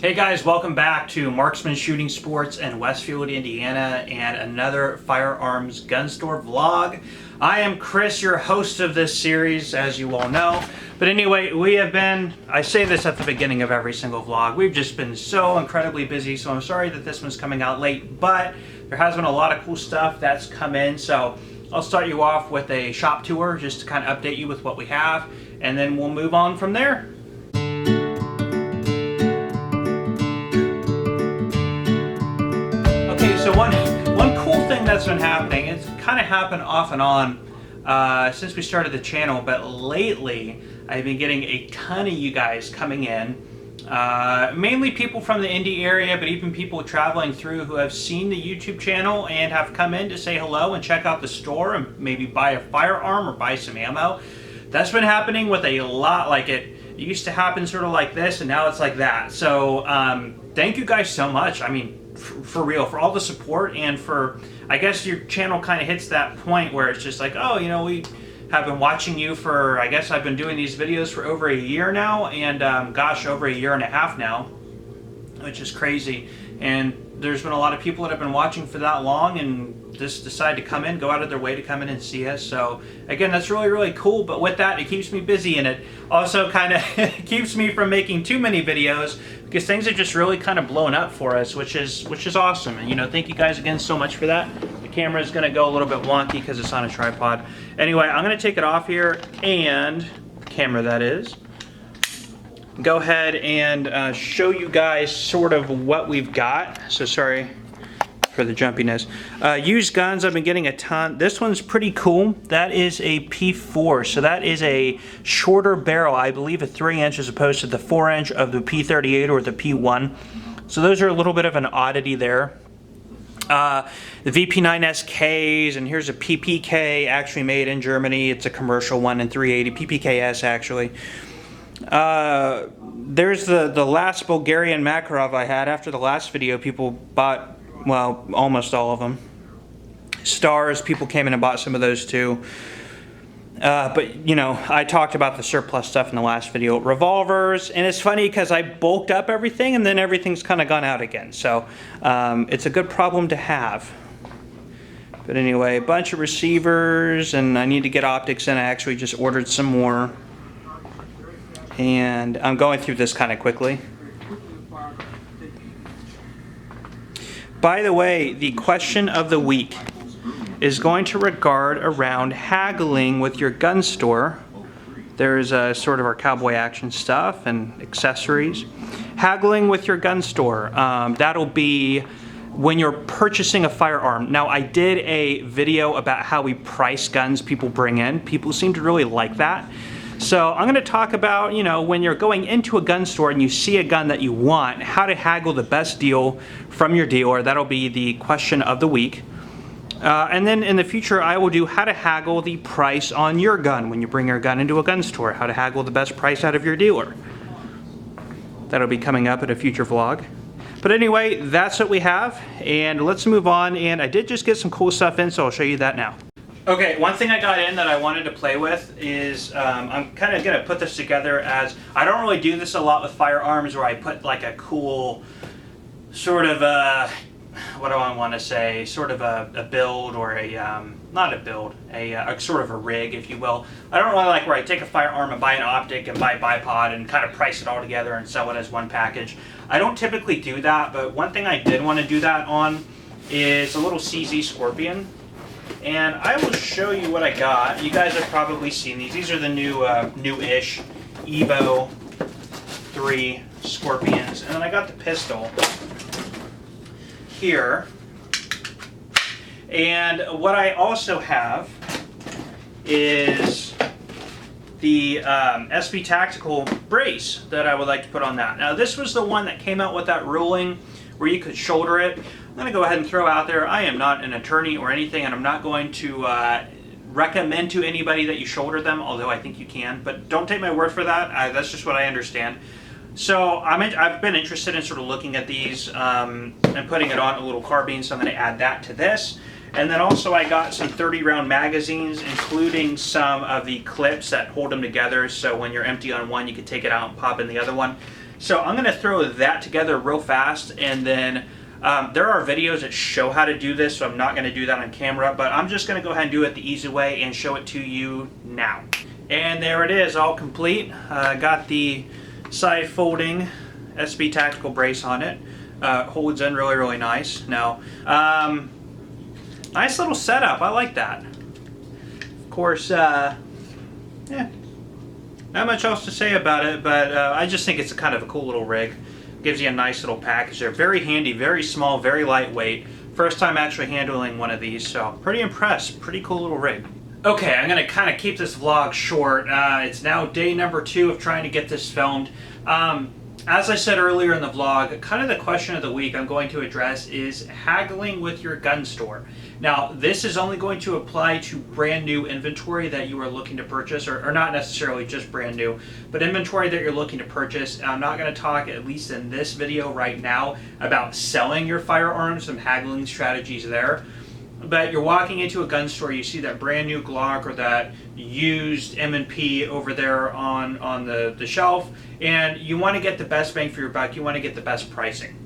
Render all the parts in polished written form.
Hey guys, welcome back to Marksman Shooting Sports in Westfield, Indiana, and another firearms gun store vlog. I am Chris, your host of this series, as you all know. But anyway, I say this at the beginning of every single vlog, we've just been so incredibly busy, so I'm sorry that this one's coming out late, but there has been a lot of cool stuff that's come in, so I'll start you off with a shop tour just to kind of update you with what we have, and then we'll move on from there. So one cool thing that's been happening, it's kind of happened off and on since we started the channel, but lately I've been getting a ton of you guys coming in, mainly people from the Indy area, but even people traveling through who have seen the YouTube channel and have come in to say hello and check out the store and maybe buy a firearm or buy some ammo. That's been happening with a lot. Like it used to happen sort of like this, and now it's like that. So thank you guys so much. I mean, for real, for all the support, and for, I guess your channel kind of hits that point where it's just like, oh, you know, we have been watching you for, I guess I've been doing these videos for over a year now, and gosh, over a year and a half now, which is crazy. And there's been a lot of people that have been watching for that long and just decide to come in, go out of their way to come in and see us. So again, that's really, really cool. But with that, it keeps me busy, and it also kind of keeps me from making too many videos because things are just really kind of blowing up for us, which is awesome. And you know, thank you guys again so much for that. The camera is going to go a little bit wonky because it's on a tripod. Anyway, I'm going to take it off here, and camera that is. Go ahead and show you guys sort of what we've got. So sorry for the jumpiness. Used guns, I've been getting a ton. This one's pretty cool. That is a P4, so that is a shorter barrel, I believe a 3-inch as opposed to the 4-inch of the P38 or the P1. So those are a little bit of an oddity there. The VP9 SKs, and here's a PPK actually made in Germany. It's a commercial one in 380, PPKS actually. There's the last Bulgarian Makarov I had. After the last video, people bought, well, almost all of them. Stars, people came in and bought some of those too. But, you know, I talked about the surplus stuff in the last video. Revolvers, and it's funny because I bulked up everything and then everything's kind of gone out again. So it's a good problem to have. But anyway, a bunch of receivers, and I need to get optics in. I actually just ordered some more. And I'm going through this kind of quickly. By the way, the question of the week is going to regard around haggling with your gun store. There's sort of our cowboy action stuff and accessories. Haggling with your gun store. That'll be when you're purchasing a firearm. Now, I did a video about how we price guns people bring in. People seem to really like that. So I'm going to talk about, you know, when you're going into a gun store and you see a gun that you want, how to haggle the best deal from your dealer. That'll be the question of the week. And then in the future, I will do how to haggle the price on your gun when you bring your gun into a gun store, how to haggle the best price out of your dealer. That'll be coming up in a future vlog. But anyway, that's what we have, and let's move on. And I did just get some cool stuff in, so I'll show you that now. Okay, one thing I got in that I wanted to play with is, I'm kind of going to put this together as, I don't really do this a lot with firearms where I put like a cool sort of a, what do I want to say, sort of a build or a, not a build, a sort of a rig, if you will. I don't really like where I take a firearm and buy an optic and buy a bipod and kind of price it all together and sell it as one package. I don't typically do that, but one thing I did want to do that on is a little CZ Scorpion. And I will show you what I got. You guys have probably seen these. These are the new-ish Evo 3 Scorpions. And then I got the pistol here. And what I also have is the SB Tactical brace that I would like to put on that. Now, this was the one that came out with that ruling where you could shoulder it. I'm going to go ahead and throw out there, I am not an attorney or anything, and I'm not going to recommend to anybody that you shoulder them, although I think you can, but don't take my word for that. That's just what I understand. So I've been interested in sort of looking at these and putting it on a little carbine, so I'm going to add that to this. And then also I got some 30-round magazines, including some of the clips that hold them together, so when you're empty on one, you can take it out and pop in the other one. So I'm going to throw that together real fast, and then there are videos that show how to do this, so I'm not going to do that on camera, but I'm just going to go ahead and do it the easy way and show it to you now. And there it is, all complete. Got the side folding SB tactical brace on it. Holds in really, really nice. Now, nice little setup. I like that. Of course, yeah, not much else to say about it, but I just think it's kind of a cool little rig. Gives you a nice little package there. Very handy, very small, very lightweight. First time actually handling one of these, so pretty impressed. Pretty cool little rig. Okay, I'm going to kind of keep this vlog short. It's now day number 2 of trying to get this filmed. As I said earlier in the vlog, kind of the question of the week I'm going to address is haggling with your gun store. Now, this is only going to apply to brand new inventory that you are looking to purchase, or not necessarily just brand new, but inventory that you're looking to purchase. I'm not going to talk, at least in this video right now, about selling your firearms, some haggling strategies there. But you're walking into a gun store, you see that brand new Glock or that used M&P over there on the shelf, and you want to get the best bang for your buck, you want to get the best pricing.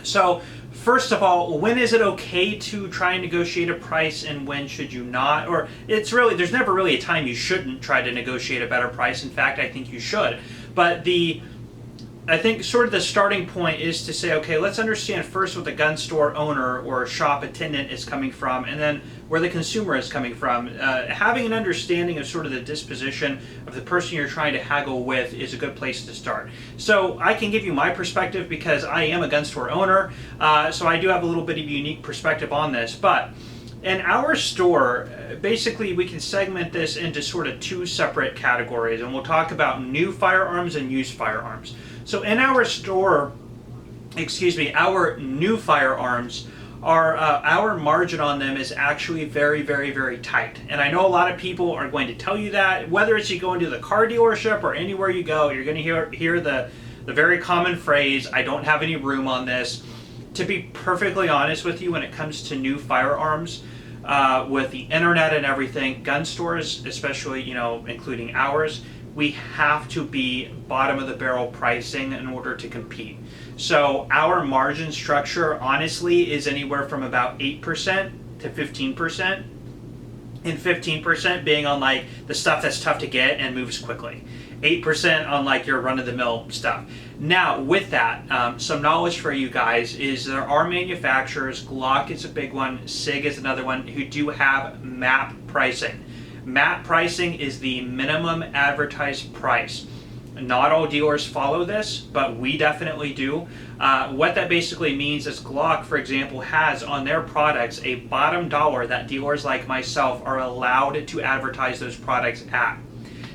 So, first of all, when is it okay to try and negotiate a price, and when should you not? Or there's never really a time you shouldn't try to negotiate a better price. In fact, I think you should. But I think sort of the starting point is to say, okay, let's understand first what the gun store owner or shop attendant is coming from, and then where the consumer is coming from. Having an understanding of sort of the disposition of the person you're trying to haggle with is a good place to start. So I can give you my perspective because I am a gun store owner, so I do have a little bit of a unique perspective on this. But in our store, basically we can segment this into sort of 2 separate categories, and we'll talk about new firearms and used firearms. So in our store, our new firearms, our margin on them is actually very, very, very tight. And I know a lot of people are going to tell you that, whether it's you go into the car dealership or anywhere you go, you're going to hear the very common phrase, I don't have any room on this. To be perfectly honest with you, when it comes to new firearms, with the internet and everything, gun stores, especially, including ours, we have to be bottom of the barrel pricing in order to compete. So our margin structure honestly is anywhere from about 8% to 15%, and 15% being on like the stuff that's tough to get and moves quickly. 8% on like your run-of-the-mill stuff. Now with that, some knowledge for you guys is there are manufacturers, Glock is a big one, SIG is another one, who do have MAP pricing. MAP pricing is the minimum advertised price. Not all dealers follow this, but we definitely do. What that basically means is Glock, for example, has on their products a bottom dollar that dealers like myself are allowed to advertise those products at.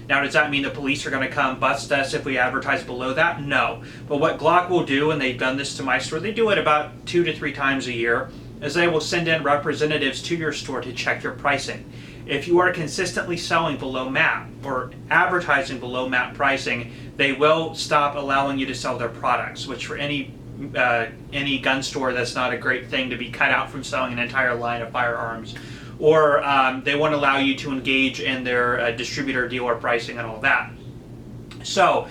Now, does that mean the police are going to come bust us if we advertise below that? No. But what Glock will do, and they've done this to my store, they do it about 2 to 3 times a year, is they will send in representatives to your store to check your pricing. If you are consistently selling below MAP or advertising below MAP pricing, they will stop allowing you to sell their products, which for any gun store, that's not a great thing to be cut out from selling an entire line of firearms. Or they won't allow you to engage in their distributor dealer pricing and all that. So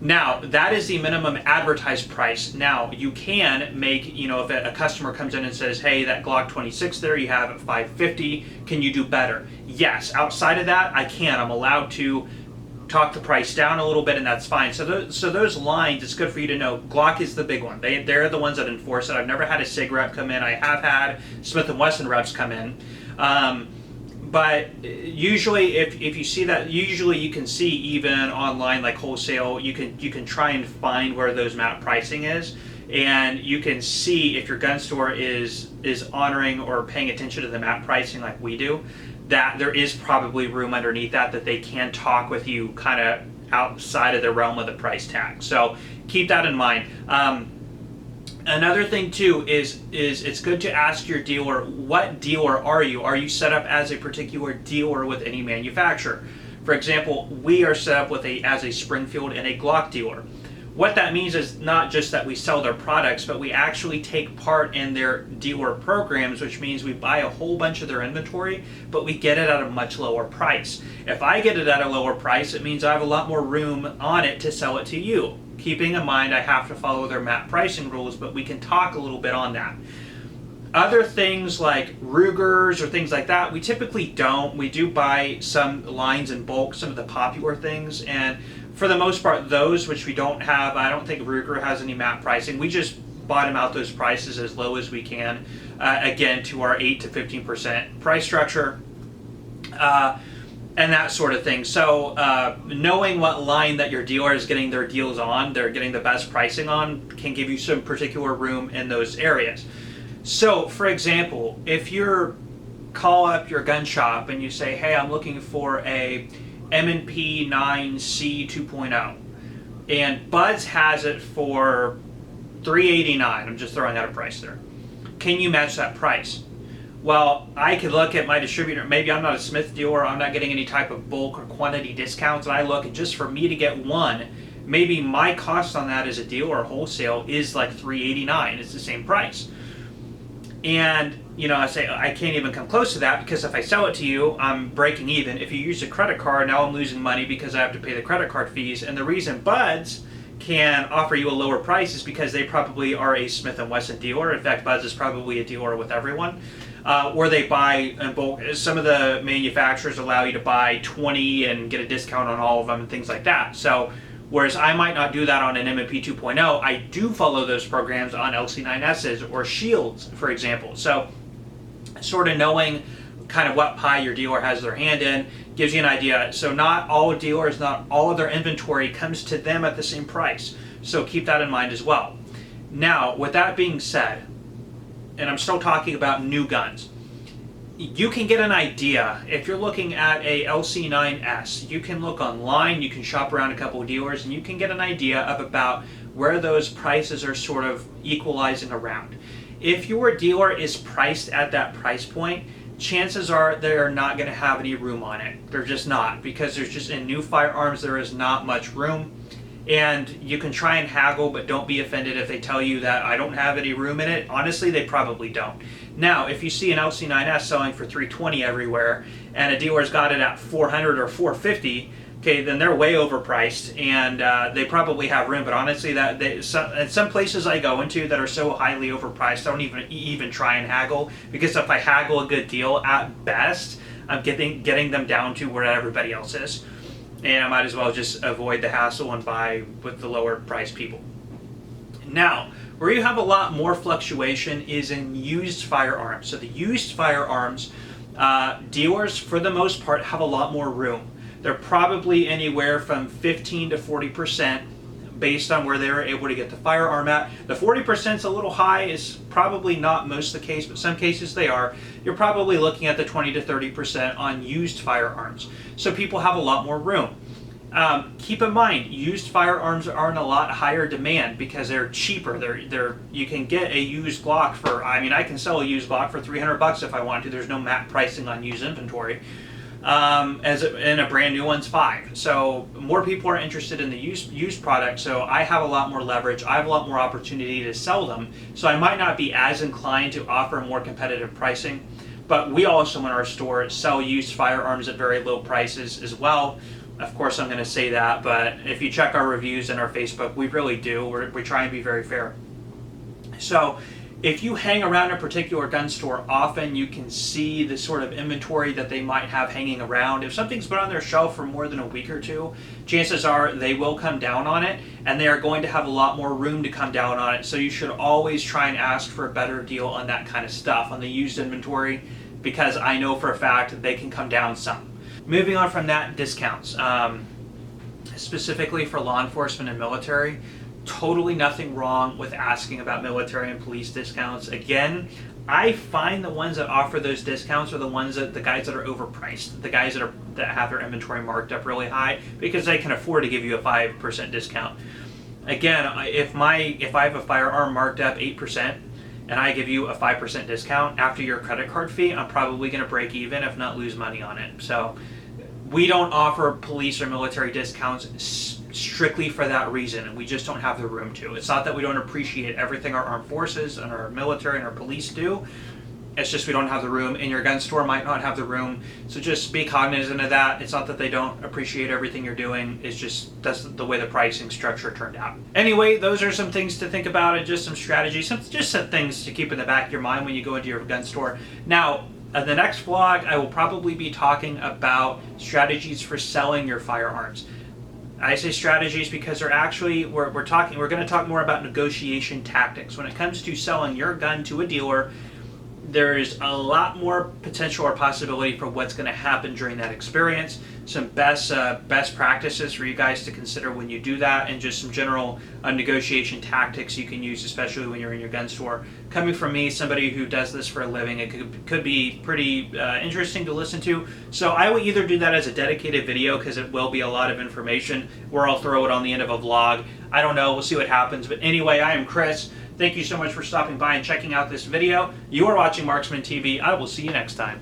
now that is the minimum advertised price. Now you can make, if a customer comes in and says, hey, that Glock 26 there you have at $550, can you do better? Yes, outside of that I can. I'm allowed to talk the price down a little bit, and that's fine. So those lines, it's good for you to know. Glock is the big one. They're the ones that enforce it. I've never had a SIG rep come in. I have had Smith & Wesson reps come in. But usually if you see that, usually you can see even online, like wholesale, you can try and find where those MAP pricing is, and you can see if your gun store is honoring or paying attention to the MAP pricing like we do, that there is probably room underneath that they can talk with you kind of outside of the realm of the price tag. So keep that in mind. Another thing too is it's good to ask your dealer, what dealer are you? Are you set up as a particular dealer with any manufacturer? For example, we are set up as a Springfield and a Glock dealer. What that means is not just that we sell their products, but we actually take part in their dealer programs, which means we buy a whole bunch of their inventory, but we get it at a much lower price. If I get it at a lower price, it means I have a lot more room on it to sell it to you. keeping in mind I have to follow their MAP pricing rules, but we can talk a little bit on that. Other things like Rugers or things like that, we typically don't. We do buy some lines in bulk, some of the popular things, and for the most part, those which we don't have, I don't think Ruger has any MAP pricing. We just bottom out those prices as low as we can, again, to our 8 to 15% price structure, and that sort of thing. So knowing what line that your dealer is getting their deals on, they're getting the best pricing on, can give you some particular room in those areas. So, for example, if you call up your gun shop and you say, hey, I'm looking for a M&P 9C 2.0, and Buds has it for $389, I'm just throwing out a price there. Can you match that price? Well, I could look at my distributor. Maybe I'm not a Smith dealer, I'm not getting any type of bulk or quantity discounts, and I look, and just for me to get one, maybe my cost on that as a dealer or wholesale is like $389. It's the same price. And, you know, I say, I can't even come close to that, because if I sell it to you, I'm breaking even. If you use a credit card, now I'm losing money because I have to pay the credit card fees. And the reason Buds can offer you a lower price is because they probably are a Smith & Wesson dealer. In fact, Buds is probably a dealer with everyone. Or they buy in bulk. Some of the manufacturers allow you to buy 20 and get a discount on all of them and things like that. So, whereas I might not do that on an M&P 2.0, I do follow those programs on LC9Ss or Shields, for example. So sort of knowing kind of what pie your dealer has their hand in gives you an idea. So not all dealers, not all of their inventory comes to them at the same price. So keep that in mind as well. Now, with that being said, and I'm still talking about new guns, you can get an idea. If you're looking at a LC9S, you can look online, you can shop around a couple of dealers, and you can get an idea of about where those prices are sort of equalizing around. If your dealer is priced at that price point, chances are they're not going to have any room on it. They're just not, because there's just, in new firearms, there is not much room. And you can try and haggle, but don't be offended if they tell you that I don't have any room in it. Honestly, they probably don't. Now, if you see an LC9S selling for $320 everywhere, and a dealer's got it at $400 or $450, okay, then they're way overpriced, and they probably have room. But honestly, some places I go into that are so highly overpriced, I don't even try and haggle, because if I haggle a good deal, at best, I'm getting them down to where everybody else is. And I might as well just avoid the hassle and buy with the lower price people. Now, where you have a lot more fluctuation is in used firearms. So the used firearms, dealers for the most part have a lot more room. They're probably anywhere from 15 to 40% based on where they were able to get the firearm at. The 40% is a little high, is probably not most of the case, but some cases they are. You're probably looking at the 20 to 30% on used firearms. So people have a lot more room. Keep in mind, used firearms are in a lot higher demand because they're cheaper. You can get a used Glock for, I mean, I can sell a used Glock for $300 if I want to. There's no MAP pricing on used inventory. And a brand new one's $5. So more people are interested in the used product, so I have a lot more leverage, I have a lot more opportunity to sell them, so I might not be as inclined to offer more competitive pricing, but we also in our store sell used firearms at very low prices as well. Of course I'm going to say that, but if you check our reviews and our Facebook, we really do. We try and be very fair. So if you hang around a particular gun store often, you can see the sort of inventory that they might have hanging around. If something's been on their shelf for more than a week or two, chances are they will come down on it, and they are going to have a lot more room to come down on it. So you should always try and ask for a better deal on that kind of stuff, on the used inventory, because I know for a fact they can come down some. Moving on from that, discounts. Specifically for law enforcement and military, totally nothing wrong with asking about military and police discounts. Again, I find the ones that offer those discounts are the ones that the guys that are overpriced, the guys that have their inventory marked up really high because they can afford to give you a 5% discount. Again, if I have a firearm marked up 8% and I give you a 5% discount after your credit card fee, I'm probably going to break even, if not lose money on it. So we don't offer police or military discounts strictly for that reason, and we just don't have the room to. It's not that we don't appreciate everything our armed forces and our military and our police do. It's just we don't have the room, and your gun store might not have the room. So just be cognizant of that. It's not that they don't appreciate everything you're doing. It's just that's the way the pricing structure turned out. Anyway, those are some things to think about and just some strategies, just some things to keep in the back of your mind when you go into your gun store. Now, in the next vlog, I will probably be talking about strategies for selling your firearms. I say strategies because they're actually, we're going to talk more about negotiation tactics. When it comes to selling your gun to a dealer, there's a lot more potential or possibility for what's going to happen during that experience. Some best practices for you guys to consider when you do that, and just some general negotiation tactics you can use, especially when you're in your gun store. Coming from me, somebody who does this for a living, it could be pretty interesting to listen to. So I will either do that as a dedicated video, because it will be a lot of information, or I'll throw it on the end of a vlog. I don't know. We'll see what happens. But anyway, I am Chris. Thank you so much for stopping by and checking out this video. You are watching Marksman TV. I will see you next time.